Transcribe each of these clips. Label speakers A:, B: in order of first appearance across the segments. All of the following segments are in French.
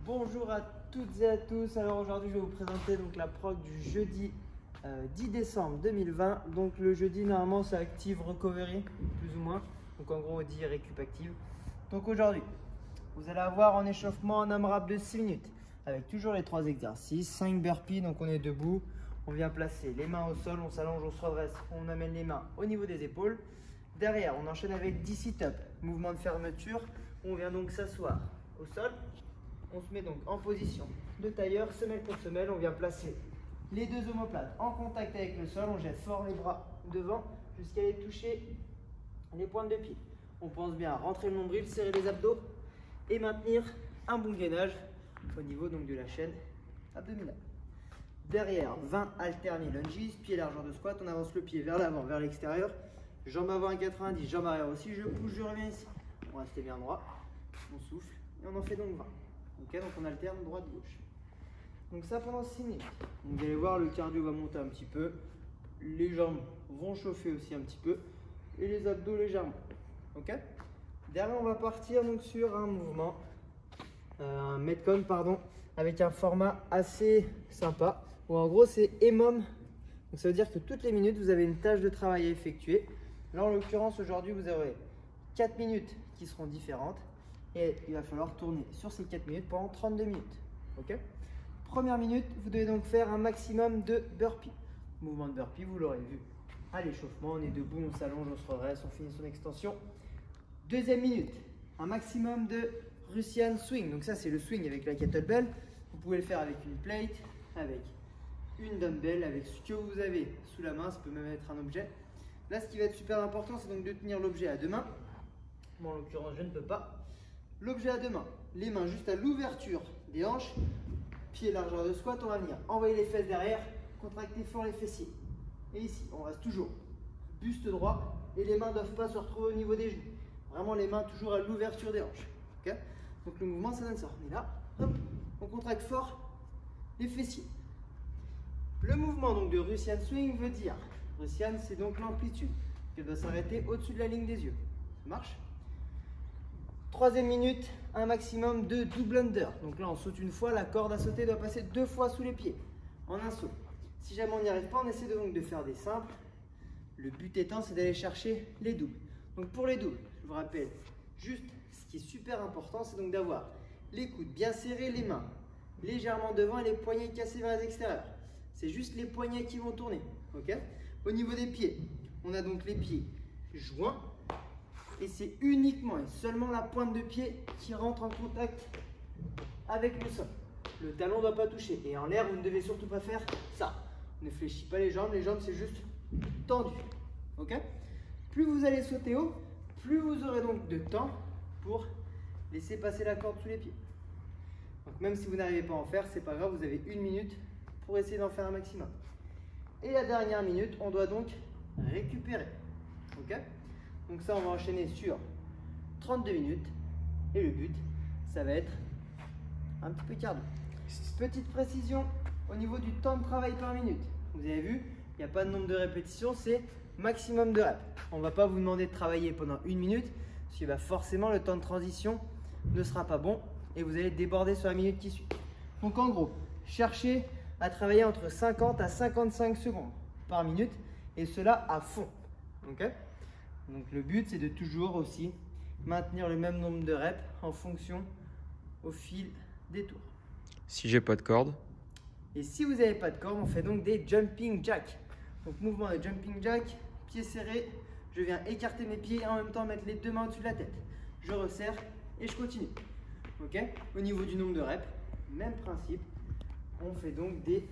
A: Bonjour à toutes et à tous. Alors aujourd'hui je vais vous présenter donc la prog du jeudi 10 décembre 2020. Donc le jeudi normalement c'est Active Recovery plus ou moins. Donc en gros on dit récup active. Donc aujourd'hui vous allez avoir en échauffement un AMRAP de 6 minutes avec toujours les 3 exercices, 5 burpees. Donc on est debout, on vient placer les mains au sol, on s'allonge, on se redresse, on amène les mains au niveau des épaules. Derrière on enchaîne avec 10 sit-ups, mouvement de fermeture. On vient donc s'asseoir au sol. On se met donc en position de tailleur, semelle pour semelle. On vient placer les deux omoplates en contact avec le sol. On jette fort les bras devant jusqu'à aller toucher les pointes de pied. On pense bien à rentrer le nombril, serrer les abdos et maintenir un bon gainage au niveau donc de la chaîne abdominale. Derrière, 20 alternés lunges, pied largeur de squat. On avance le pied vers l'avant, vers l'extérieur. Jambe avant à 90, jambe arrière aussi. Je pousse, je reviens ici. On reste bien droit. On souffle et on en fait donc 20. Ok, donc on alterne droite-gauche. Donc ça pendant 6 minutes. Donc vous allez voir, le cardio va monter un petit peu. Les jambes vont chauffer aussi un petit peu. Et les abdos légèrement. Ok. Derrière, on va partir donc sur un mouvement, un Metcon, pardon, avec un format assez sympa. Où en gros, c'est EMOM. Donc ça veut dire que toutes les minutes, vous avez une tâche de travail à effectuer. Là, en l'occurrence, aujourd'hui, vous aurez 4 minutes qui seront différentes. Et il va falloir tourner sur ces 4 minutes pendant 32 minutes. Ok. Première minute, vous devez donc faire un maximum de burpees. Mouvement de burpee, vous l'aurez vu à l'échauffement. On est debout, on s'allonge, on se redresse, on finit son extension. Deuxième minute, un maximum de Russian swing. Donc ça, c'est le swing avec la kettlebell. Vous pouvez le faire avec une plate, avec une dumbbell, avec ce que vous avez sous la main. Ça peut même être un objet. Là, ce qui va être super important, c'est donc de tenir l'objet à deux mains. Moi, en l'occurrence, je ne peux pas. L'objet à deux mains, les mains juste à l'ouverture des hanches, pied largeur de squat. On va venir envoyer les fesses derrière, contracter fort les fessiers. Et ici, on reste toujours buste droit et les mains ne doivent pas se retrouver au niveau des genoux. Vraiment les mains toujours à l'ouverture des hanches. Okay. Donc le mouvement, ça donne ça. On est là, hop, on contracte fort les fessiers. Le mouvement donc de Russian swing veut dire, Russian c'est donc l'amplitude qui doit s'arrêter au-dessus de la ligne des yeux. Ça marche? Troisième minute, un maximum de double under. Donc là, on saute une fois, la corde à sauter doit passer 2 fois sous les pieds, en un saut. Si jamais on n'y arrive pas, on essaie donc de faire des simples. Le but étant, c'est d'aller chercher les doubles. Donc pour les doubles, je vous rappelle, juste ce qui est super important, c'est donc d'avoir les coudes bien serrés, les mains légèrement devant et les poignets cassés vers les extérieurs. C'est juste les poignets qui vont tourner. Okay. Au niveau des pieds, on a donc les pieds joints. Et c'est uniquement et seulement la pointe de pied qui rentre en contact avec le sol. Le talon ne doit pas toucher. Et en l'air, vous ne devez surtout pas faire ça. Ne fléchissez pas les jambes c'est juste tendu. Ok. Plus vous allez sauter haut, plus vous aurez donc de temps pour laisser passer la corde sous les pieds. Donc même si vous n'arrivez pas à en faire, c'est pas grave, vous avez 1 minute pour essayer d'en faire un maximum. Et la dernière minute, on doit donc récupérer. Ok. Donc ça, on va enchaîner sur 32 minutes. Et le but, ça va être un petit peu cardio. Petite précision au niveau du temps de travail par minute. Vous avez vu, il n'y a pas de nombre de répétitions, c'est maximum de reps. On ne va pas vous demander de travailler pendant 1 minute, parce que forcément, le temps de transition ne sera pas bon et vous allez déborder sur la minute qui suit. Donc en gros, cherchez à travailler entre 50 à 55 secondes par minute et cela à fond. Ok. Donc le but, c'est de toujours aussi maintenir le même nombre de reps en fonction au fil des tours.
B: Si j'ai pas de corde.
A: Et si vous n'avez pas de corde, on fait donc des jumping jacks. Donc mouvement de jumping jack, pieds serrés, je viens écarter mes pieds et en même temps mettre les deux mains au-dessus de la tête. Je resserre et je continue. Ok. Au niveau du nombre de reps, même principe, on fait donc des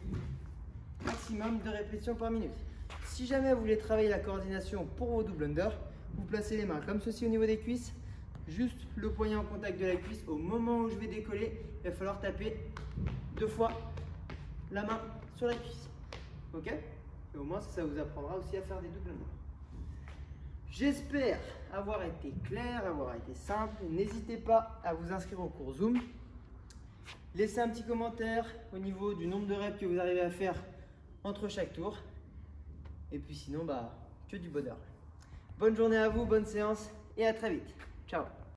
A: maximum de répétitions par minute. Si jamais vous voulez travailler la coordination pour vos double under, vous placez les mains comme ceci au niveau des cuisses, juste le poignet en contact de la cuisse. Au moment où je vais décoller, il va falloir taper 2 fois la main sur la cuisse. Ok. Et au moins ça vous apprendra aussi à faire des double under. J'espère avoir été clair, avoir été simple. N'hésitez pas à vous inscrire au cours Zoom. Laissez un petit commentaire au niveau du nombre de reps que vous arrivez à faire entre chaque tour. Et puis sinon, que du bonheur. Bonne journée à vous, bonne séance et à très vite. Ciao.